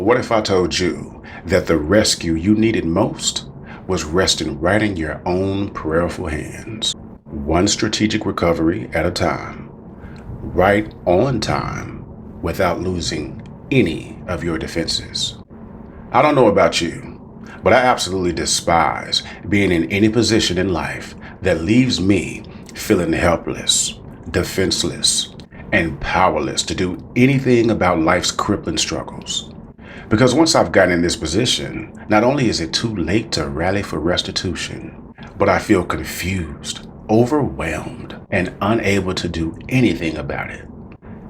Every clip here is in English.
What if I told you that the rescue you needed most was resting right in your own prayerful hands? One strategic recovery at a time, right on time, without losing any of your defenses. I don't know about you, but I absolutely despise being in any position in life that leaves me feeling helpless, defenseless, and powerless to do anything about life's crippling struggles. Because once I've gotten in this position, not only is it too late to rally for restitution, but I feel confused, overwhelmed, and unable to do anything about it.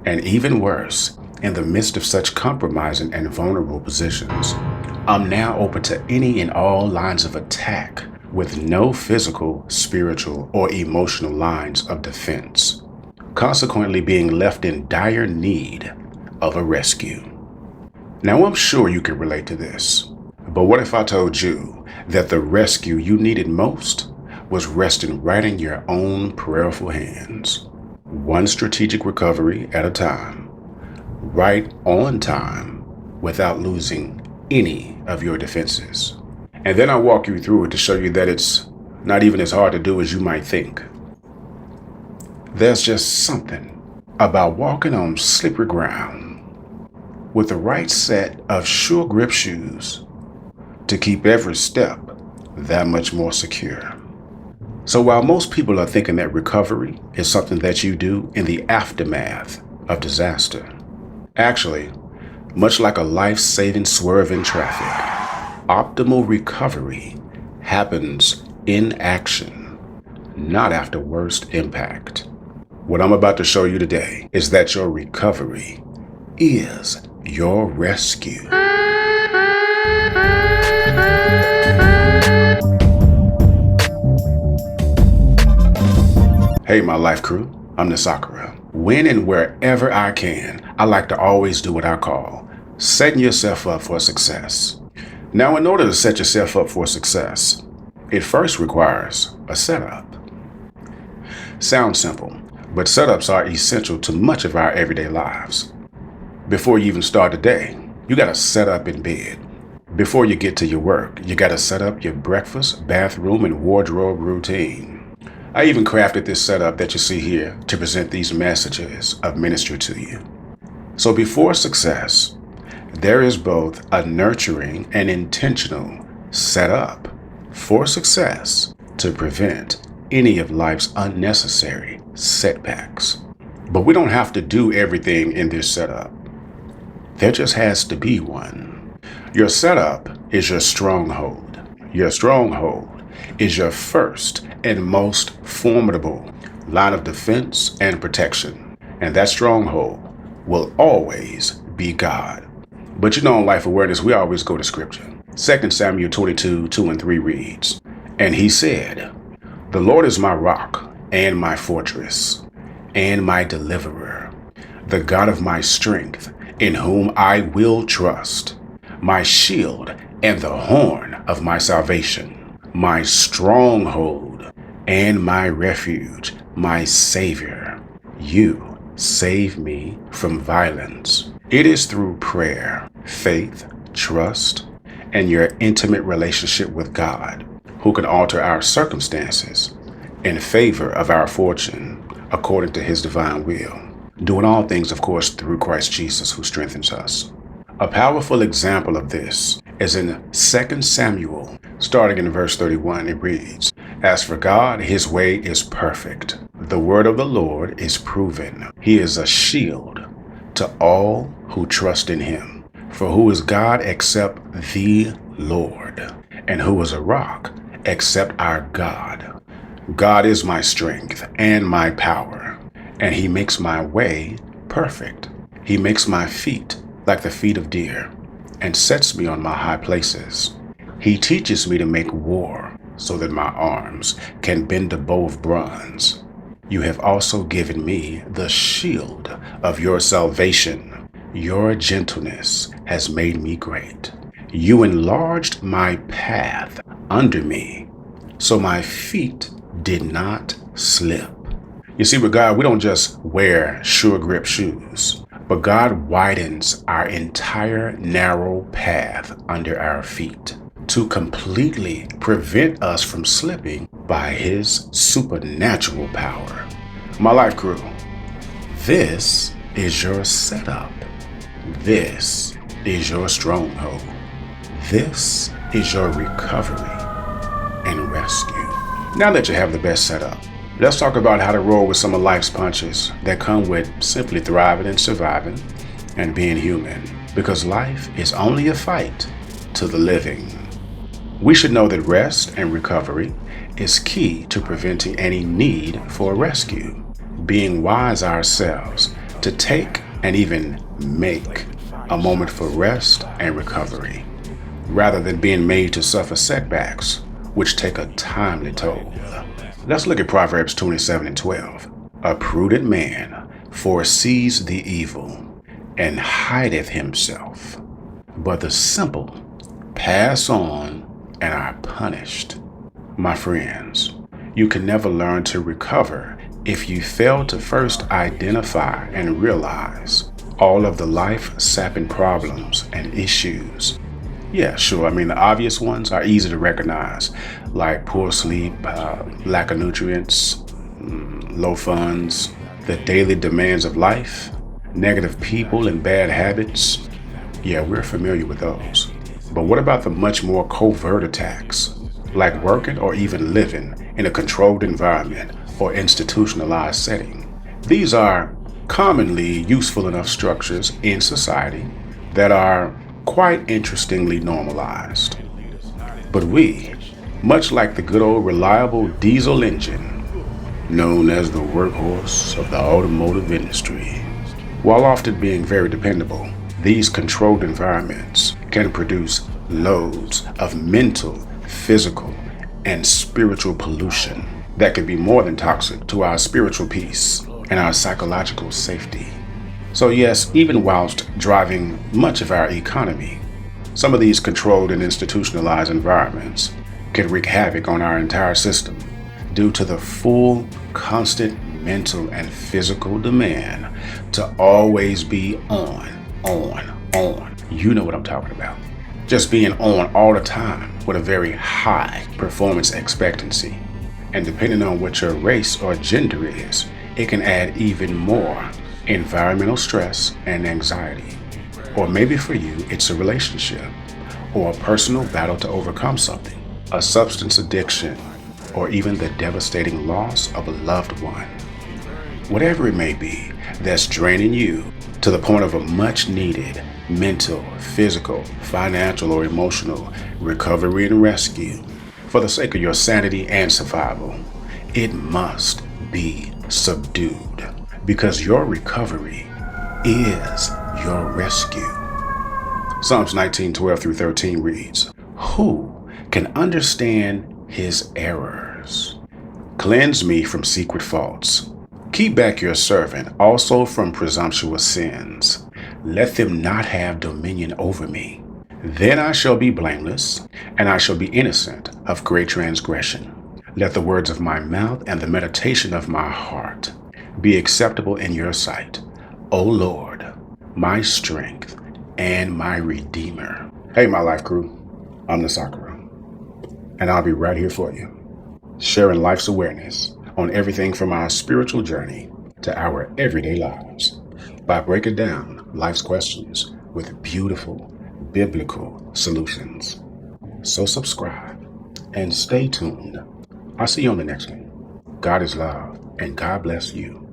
And even worse, in the midst of such compromising and vulnerable positions, I'm now open to any and all lines of attack with no physical, spiritual, or emotional lines of defense, consequently being left in dire need of a rescue. Now, I'm sure you can relate to this, but what if I told you that the rescue you needed most was resting right in your own prayerful hands, one strategic recovery at a time, right on time, without losing any of your defenses? And then I'll walk you through it to show you that it's not even as hard to do as you might think. There's just something about walking on slippery ground with the right set of sure grip shoes to keep every step that much more secure. So while most people are thinking that recovery is something that you do in the aftermath of disaster, actually, much like a life-saving swerve in traffic, optimal recovery happens in action, not after worst impact. What I'm about to show you today is that your recovery is your rescue. Hey, my life crew, I'm Nisakura. When and wherever I can, I like to always do what I call setting yourself up for success. Now, in order to set yourself up for success, it first requires a setup. Sounds simple, but setups are essential to much of our everyday lives. Before you even start the day, you gotta set up in bed. Before you get to your work, you gotta set up your breakfast, bathroom, and wardrobe routine. I even crafted this setup that you see here to present these messages of ministry to you. So before success, there is both a nurturing and intentional setup for success to prevent any of life's unnecessary setbacks. But we don't have to do everything in this setup. There just has to be one. Your setup is your stronghold. Your stronghold is your first and most formidable line of defense and protection. And that stronghold will always be God. But you know, in Life Awareness, we always go to scripture. 2 Samuel 22:2-3 reads, "And he said, the Lord is my rock and my fortress and my deliverer, the God of my strength, in whom I will trust, my shield and the horn of my salvation, my stronghold and my refuge, my Savior. You save me from violence." It is through prayer, faith, trust, and your intimate relationship with God who can alter our circumstances in favor of our fortune according to his divine will. Doing all things, of course, through Christ Jesus who strengthens us. A powerful example of this is in 2 Samuel, starting in verse 31, it reads, "As for God, his way is perfect. The word of the Lord is proven. He is a shield to all who trust in him. For who is God except the Lord? And who is a rock except our God? God is my strength and my power, and he makes my way perfect. He makes my feet like the feet of deer, and sets me on my high places. He teaches me to make war, so that my arms can bend a bow of bronze. You have also given me the shield of your salvation. Your gentleness has made me great. You enlarged my path under me, so my feet did not slip." You see, with God, we don't just wear sure grip shoes, But God widens our entire narrow path under our feet to completely prevent us from slipping by His supernatural power. My life crew, this is your setup. This is your stronghold. This is your recovery and rescue. Now that you have the best setup, let's talk about how to roll with some of life's punches that come with simply thriving and surviving and being human. Because life is only a fight to the living. We should know that rest and recovery is key to preventing any need for rescue. Being wise ourselves to take and even make a moment for rest and recovery, rather than being made to suffer setbacks, which take a timely toll. Let's look at Proverbs 27:12. A prudent man foresees the evil and hideth himself, but the simple pass on and are punished. My friends, you can never learn to recover if you fail to first identify and realize all of the life-sapping problems and issues. Yeah, sure. I mean, the obvious ones are easy to recognize, like poor sleep, lack of nutrients, low funds, the daily demands of life, negative people and bad habits. Yeah, we're familiar with those. But what about the much more covert attacks, like working or even living in a controlled environment or institutionalized setting? These are commonly useful enough structures in society that are quite interestingly normalized. But we, much like the good old reliable diesel engine, known as the workhorse of the automotive industry, while often being very dependable, these controlled environments can produce loads of mental, physical, and spiritual pollution that can be more than toxic to our spiritual peace and our psychological safety. So yes, even whilst driving much of our economy, some of these controlled and institutionalized environments can wreak havoc on our entire system due to the full, constant mental and physical demand to always be on. You know what I'm talking about. Just being on all the time with a very high performance expectancy. And depending on what your race or gender is, it can add even more environmental stress and anxiety. Or maybe for you, it's a relationship or a personal battle to overcome something, a substance addiction, or even the devastating loss of a loved one. Whatever it may be that's draining you to the point of a much needed mental, physical, financial, or emotional recovery and rescue for the sake of your sanity and survival, it must be subdued, because your recovery is your rescue. Psalms 19:12-13 reads, "Who can understand his errors? Cleanse me from secret faults. Keep back your servant also from presumptuous sins. Let them not have dominion over me. Then I shall be blameless, and I shall be innocent of great transgression. Let the words of my mouth and the meditation of my heart be acceptable in your sight, O Lord, my strength and my Redeemer." Hey, my life crew, I'm the Sakura, and I'll be right here for you, sharing life's awareness on everything from our spiritual journey to our everyday lives, by breaking down life's questions with beautiful biblical solutions. So subscribe and stay tuned. I'll see you on the next one. God is love, and God bless you.